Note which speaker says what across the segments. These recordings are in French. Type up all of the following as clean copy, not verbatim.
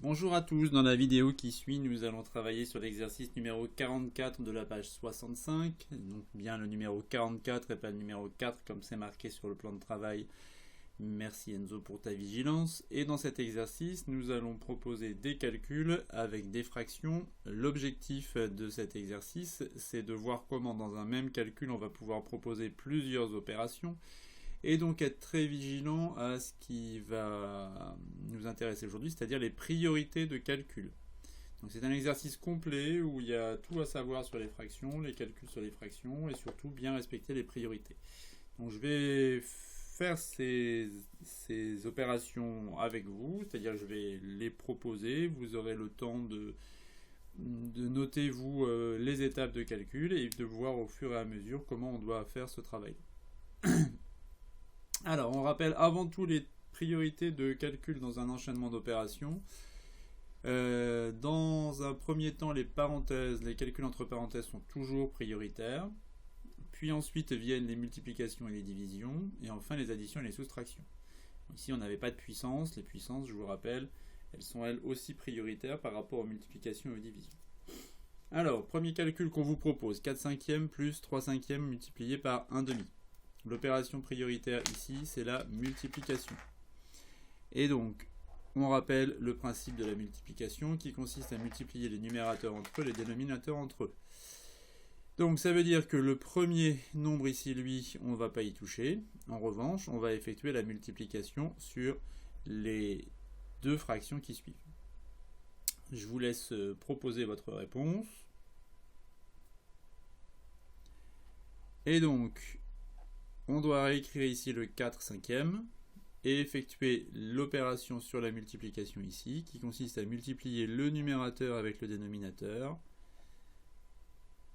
Speaker 1: Bonjour à tous, dans la vidéo qui suit, nous allons travailler sur l'exercice numéro 44 de la page 65, donc bien le numéro 44 et pas le numéro 4 comme c'est marqué sur le plan de travail. Merci Enzo pour ta vigilance. Et dans cet exercice, nous allons proposer des calculs avec des fractions. L'objectif de cet exercice, c'est de voir comment dans un même calcul, on va pouvoir proposer plusieurs opérations et donc être très vigilant à ce qui va nous intéresser aujourd'hui, c'est-à-dire les priorités de calcul. Donc c'est un exercice complet où il y a tout à savoir sur les fractions, les calculs sur les fractions et surtout bien respecter les priorités. Donc je vais faire ces opérations avec vous, c'est-à-dire que je vais les proposer, vous aurez le temps de noter vous les étapes de calcul et de voir au fur et à mesure comment on doit faire ce travail. Alors, on rappelle avant tout les priorités de calcul dans un enchaînement d'opérations. Dans un premier temps, les calculs entre parenthèses sont toujours prioritaires. Puis ensuite viennent les multiplications et les divisions. Et enfin les additions et les soustractions. Ici, on n'avait pas de puissance. Les puissances, je vous rappelle, elles sont elles aussi prioritaires par rapport aux multiplications et aux divisions. Alors, premier calcul qu'on vous propose, 4 cinquièmes plus 3 cinquièmes multiplié par 1 demi. L'opération prioritaire ici, c'est la multiplication. Et donc, on rappelle le principe de la multiplication qui consiste à multiplier les numérateurs entre eux, les dénominateurs entre eux. Donc ça veut dire que le premier nombre ici, lui, on ne va pas y toucher. En revanche, on va effectuer la multiplication sur les deux fractions qui suivent. Je vous laisse proposer votre réponse. Et donc, on doit réécrire ici le 4 cinquième et effectuer l'opération sur la multiplication ici, qui consiste à multiplier le numérateur avec le numérateur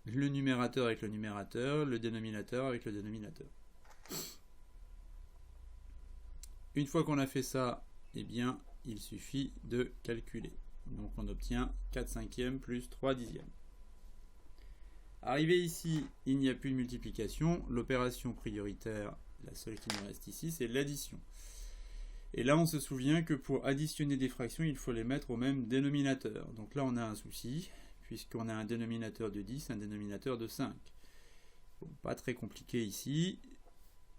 Speaker 1: avec le numérateur, le dénominateur avec le dénominateur. Une fois qu'on a fait ça, eh bien, il suffit de calculer. Donc on obtient 4 cinquièmes plus 3 dixièmes. Arrivé ici, il n'y a plus de multiplication. L'opération prioritaire, la seule qui nous reste ici, c'est l'addition. Et là, on se souvient que pour additionner des fractions, il faut les mettre au même dénominateur. Donc là, on a un souci, puisqu'on a un dénominateur de 10, un dénominateur de 5. Bon, pas très compliqué ici.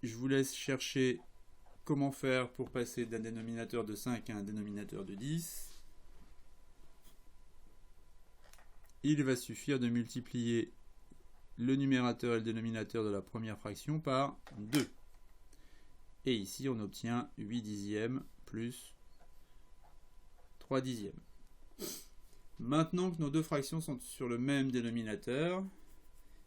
Speaker 1: Je vous laisse chercher comment faire pour passer d'un dénominateur de 5 à un dénominateur de 10. Il va suffire de multiplier le numérateur et le dénominateur de la première fraction par 2. Et ici, on obtient 8 dixièmes plus 3 dixièmes. Maintenant que nos deux fractions sont sur le même dénominateur,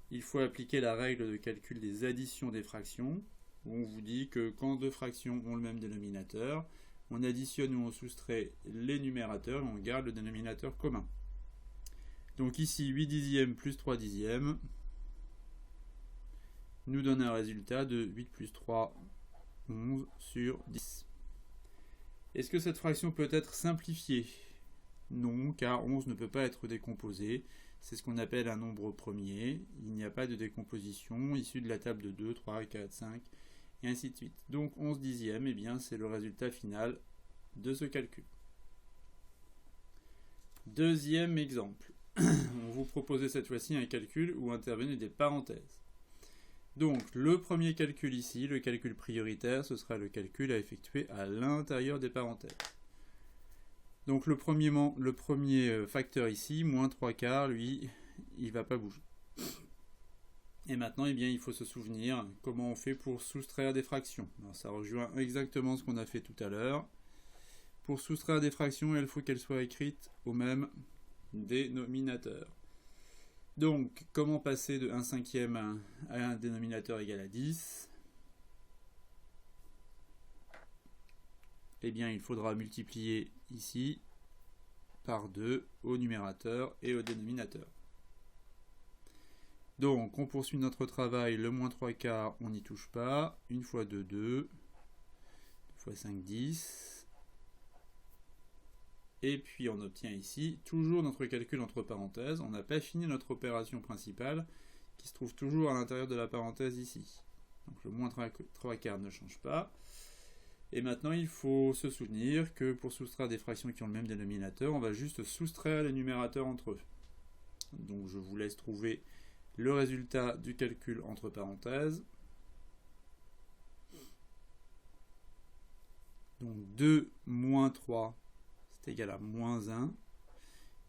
Speaker 1: il faut appliquer la règle de calcul des additions des fractions, où on vous dit que quand deux fractions ont le même dénominateur, on additionne ou on soustrait les numérateurs et on garde le dénominateur commun. Donc ici, 8 dixièmes plus 3 dixièmes nous donne un résultat de 8 plus 3, 11 sur 10. Est-ce que cette fraction peut être simplifiée? Non, car 11 ne peut pas être décomposé. C'est ce qu'on appelle un nombre premier. Il n'y a pas de décomposition issue de la table de 2, 3, 4, 5, et ainsi de suite. Donc 11 dixièmes, eh bien, c'est le résultat final de ce calcul. Deuxième exemple. On vous propose cette fois-ci un calcul où interviennent des parenthèses. Donc le premier calcul ici, le calcul prioritaire, ce sera le calcul à effectuer à l'intérieur des parenthèses. Donc le premier facteur ici, moins 3 quarts, lui, il ne va pas bouger. Et maintenant, eh bien, il faut se souvenir comment on fait pour soustraire des fractions. Alors, ça rejoint exactement ce qu'on a fait tout à l'heure. Pour soustraire des fractions, il faut qu'elles soient écrites au même dénominateur. Donc, comment passer de 1 cinquième à un dénominateur égal à 10? Eh bien, il faudra multiplier ici par 2 au numérateur et au dénominateur. Donc, on poursuit notre travail. Le moins 3 quarts, on n'y touche pas. 1 fois 2, 2. 2 fois 5, 10. Et puis on obtient ici toujours notre calcul entre parenthèses. On n'a pas fini notre opération principale qui se trouve toujours à l'intérieur de la parenthèse ici. Donc le moins 3 quarts ne change pas. Et maintenant, il faut se souvenir que pour soustraire des fractions qui ont le même dénominateur, on va juste soustraire les numérateurs entre eux. Donc je vous laisse trouver le résultat du calcul entre parenthèses. Donc 2 moins 3, c'est égal à moins 1.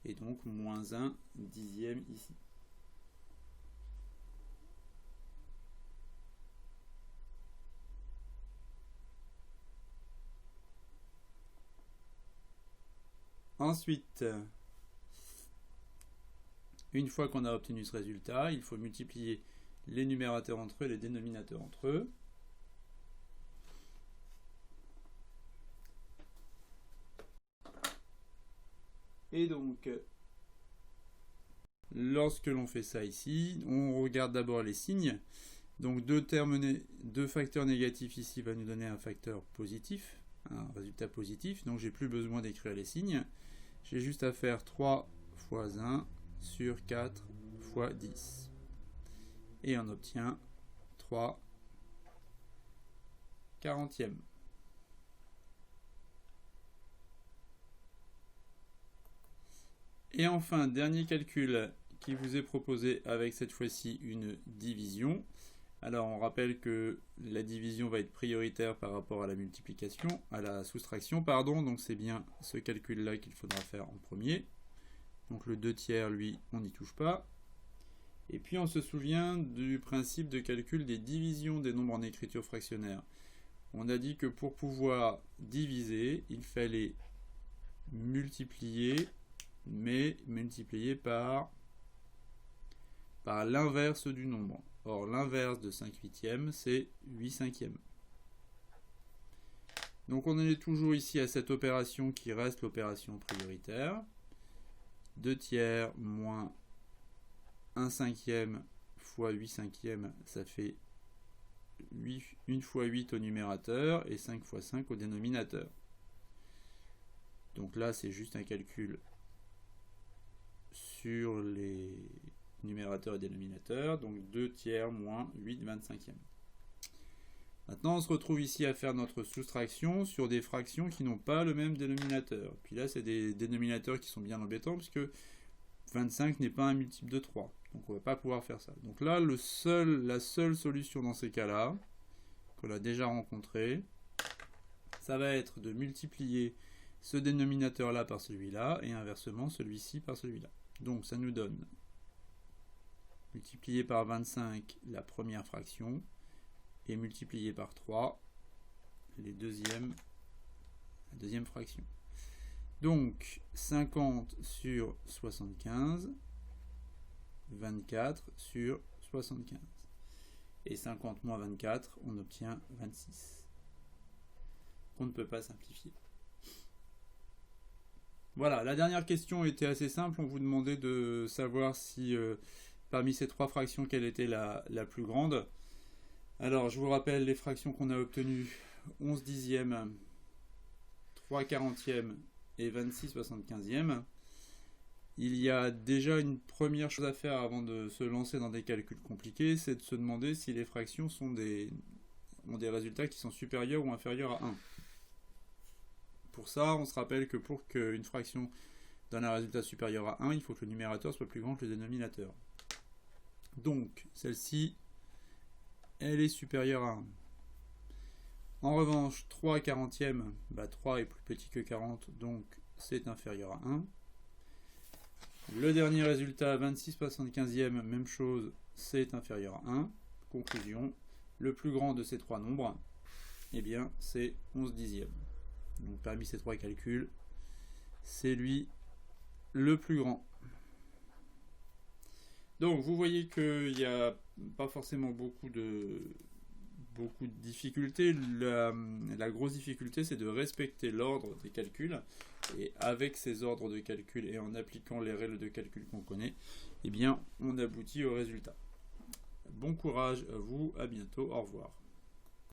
Speaker 1: Et donc moins 1 dixième ici. Ensuite, une fois qu'on a obtenu ce résultat, il faut multiplier les numérateurs entre eux et les dénominateurs entre eux. Et donc, lorsque l'on fait ça ici, on regarde d'abord les signes. Donc deux facteurs négatifs ici va nous donner un facteur positif, un résultat positif. Donc j'ai plus besoin d'écrire les signes. J'ai juste à faire 3 fois 1 sur 4 fois 10. Et on obtient 3 quarantièmes. Et enfin, dernier calcul qui vous est proposé avec cette fois-ci une division. Alors on rappelle que la division va être prioritaire par rapport à la multiplication, à la soustraction, pardon, donc c'est bien ce calcul-là qu'il faudra faire en premier. Donc le 2 tiers, lui, on n'y touche pas. Et puis on se souvient du principe de calcul des divisions des nombres en écriture fractionnaire. On a dit que pour pouvoir diviser, il fallait multiplier, mais multiplié par l'inverse du nombre. Or, l'inverse de 5 huitièmes, c'est 8 cinquièmes. Donc, on est toujours ici à cette opération qui reste l'opération prioritaire. 2 tiers moins 1 cinquième fois 8 cinquièmes, ça fait 1 fois 8 au numérateur et 5 fois 5 au dénominateur. Donc là, c'est juste un calcul sur les numérateurs et dénominateurs, donc 2 tiers moins 8 25e. Maintenant, on se retrouve ici à faire notre soustraction sur des fractions qui n'ont pas le même dénominateur. Puis là, c'est des dénominateurs qui sont bien embêtants, puisque 25 n'est pas un multiple de 3. Donc on ne va pas pouvoir faire ça. Donc là, la seule solution dans ces cas-là, qu'on a déjà rencontré, ça va être de multiplier ce dénominateur-là par celui-là, et inversement, celui-ci par celui-là. Donc ça nous donne multiplié par 25 la première fraction, et multiplié par 3 la deuxième fraction. Donc 50 sur 75, 24 sur 75. Et 50 moins 24, on obtient 26. On ne peut pas simplifier. Voilà, la dernière question était assez simple. On vous demandait de savoir si parmi ces trois fractions, quelle était la plus grande. Alors, je vous rappelle les fractions qu'on a obtenues. 11 dixièmes, 3 quarantièmes et 26 75e. Il y a déjà une première chose à faire avant de se lancer dans des calculs compliqués, c'est de se demander si les fractions ont des résultats qui sont supérieurs ou inférieurs à 1. Pour ça, on se rappelle que pour qu'une fraction donne un résultat supérieur à 1, il faut que le numérateur soit plus grand que le dénominateur. Donc, celle-ci, elle est supérieure à 1. En revanche, 3 quarantièmes, 3 est plus petit que 40, donc c'est inférieur à 1. Le dernier résultat, 26 75e, même chose, c'est inférieur à 1. Conclusion, le plus grand de ces trois nombres, eh bien, c'est 11 dixièmes. Donc parmi ces trois calculs, c'est lui le plus grand. Donc vous voyez qu'il n'y a pas forcément beaucoup de difficultés. La grosse difficulté, c'est de respecter l'ordre des calculs. Et avec ces ordres de calcul et en appliquant les règles de calcul qu'on connaît, eh bien, on aboutit au résultat. Bon courage à vous, à bientôt, au revoir.